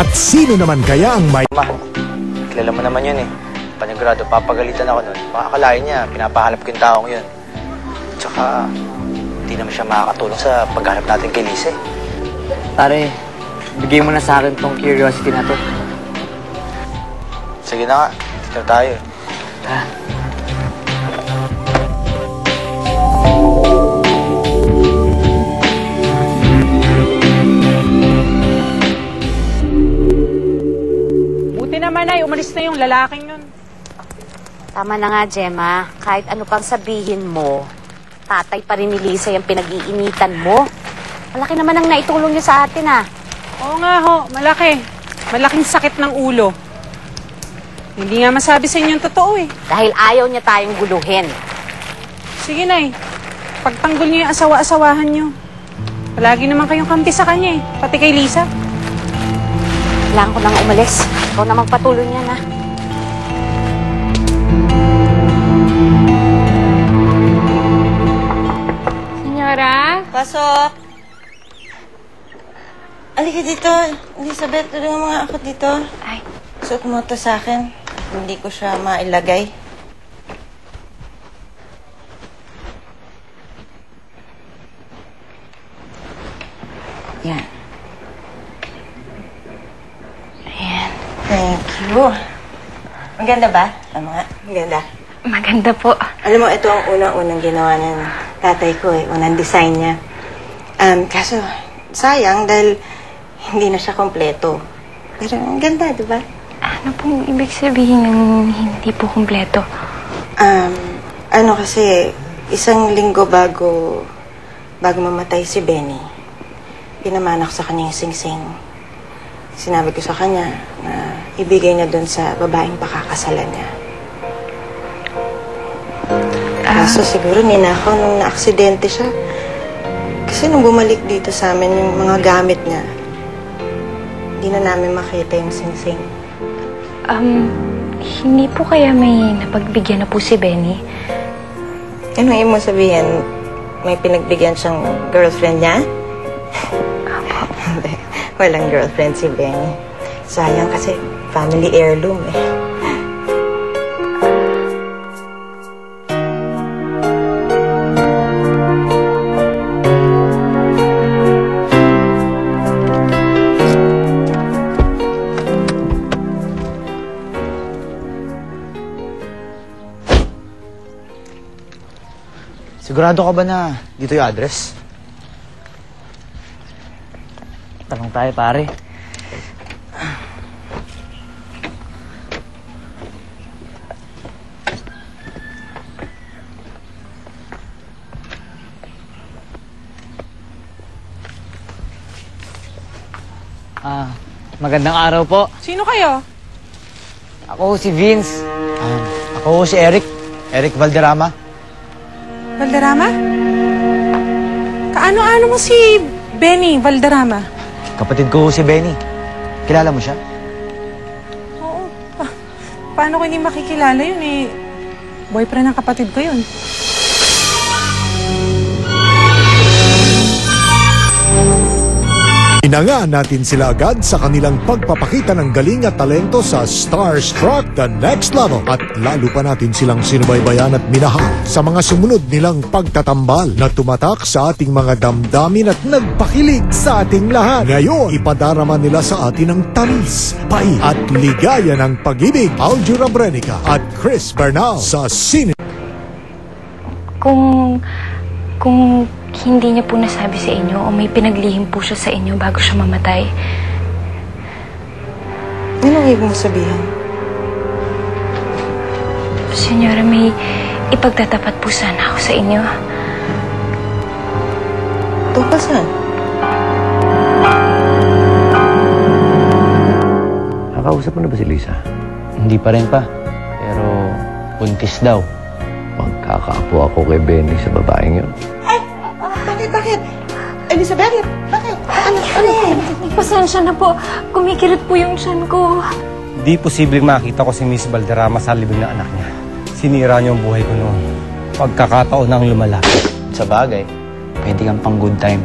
At sino naman kaya ang may... Ma, kilala mo naman yun eh. Panigurado, papagalitan ako nun. Makakalain niya, pinapahanap ko yung taong yun. Tsaka, hindi naman siya makakatulong sa paghanap natin kay Lise. Pare, bigay mo na sa akin tong curiosity na to. Sige na nga, dito tayo. Ha? Buti naman ay, umalis na yung lalaking yun. Tama na nga, Gemma. Kahit ano pang sabihin mo, tatay pa rin ni Lisa yung pinag-iinitan mo. Malaki naman ang naitulong niya sa atin, ah. Oo nga ho, malaki. Malaking sakit ng ulo. Hindi nga masabi sa inyo yung totoo eh. Dahil ayaw niya tayong guluhin. Sige na pagtanggol niyo yung asawa-asawahan niyo. Palagi naman kayong kampi sa kanya eh, pati kay Lisa. Kailangan ko nang umalis. Ikaw na magpatuloy niyan, ha? Senyora? Pasok! Halika dito, Elizabeth. Tulungan mo nga ako dito. Ay. Suot mo to sa akin. Hindi ko siya mailagay. Yan. Ayan. Thank you. Maganda ba? Tama nga. Maganda. Maganda po. Alam mo, ito ang unang-unang ginawa ng tatay ko eh. Unang design niya. Kaso, sayang dahil hindi na siya kompleto. Pero ang ganda, di ba? Ano pong ibig sabihin ng hindi po kumpleto? Kasi, isang linggo bago mamatay si Benny, pinamanak sa kanya yung sing-sing. Sinabi ko sa kanya na ibigay niya doon sa babaeng pakakasalan niya. Kaso siguro ninakaw nung na-aksidente siya. Kasi nung bumalik dito sa amin yung mga gamit niya, hindi na namin makita yung sing-sing. Hindi po kaya may napagbigyan na po si Benny? Ano yung mo sabihin? May pinagbigyan siyang girlfriend niya? Apo. Hindi. Walang girlfriend si Benny. Sayang kasi family heirloom eh. Sigurado ka ba na dito yung address? Tanong tayo, pare. Magandang araw po. Sino kayo? Ako si Vince. Ako si Eric. Eric Valderrama. Valderrama? Kaano-ano mo si Benny Valderrama? Kapatid ko si Benny. Kilala mo siya? Oo. Paano ko hindi makikilala yun eh? Boyfriend ng kapatid ko yun. Inangaan natin sila agad sa kanilang pagpapakita ng galing at talento sa Starstruck The Next Level at lalo pa natin silang sinubaybayan at minahal sa mga sumunod nilang pagtatambal na tumatak sa ating mga damdamin at nagpakilig sa ating lahat. Ngayon, ipadarama nila sa atin ang tamis, pait at ligaya ng pag-ibig. Aljura Brenica at Chris Bernal sa Sine. Kung hindi niya po nasabi sa inyo o may pinaglihim po siya sa inyo bago siya mamatay. Anong ibig mo sabihin? Senyora, may ipagtatapat po sana ako sa inyo. Tungkol saan? Nakausap mo na ba si Lisa? Hindi pa rin pa. Pero buntis daw. Magkakaapo ako kay Benny sa babaeng yun. Bakit? Elizabeth, bakit? Ano? Pasensya na po. Kumikirit po yung tiyan ko. Di posibleng makita ko si Miss Valderrama sa libing ng anak niya. Sinira niyo ang buhay ko noon. Pagkakataon ng lumalapit. Sa bagay, pwede kang pang good time.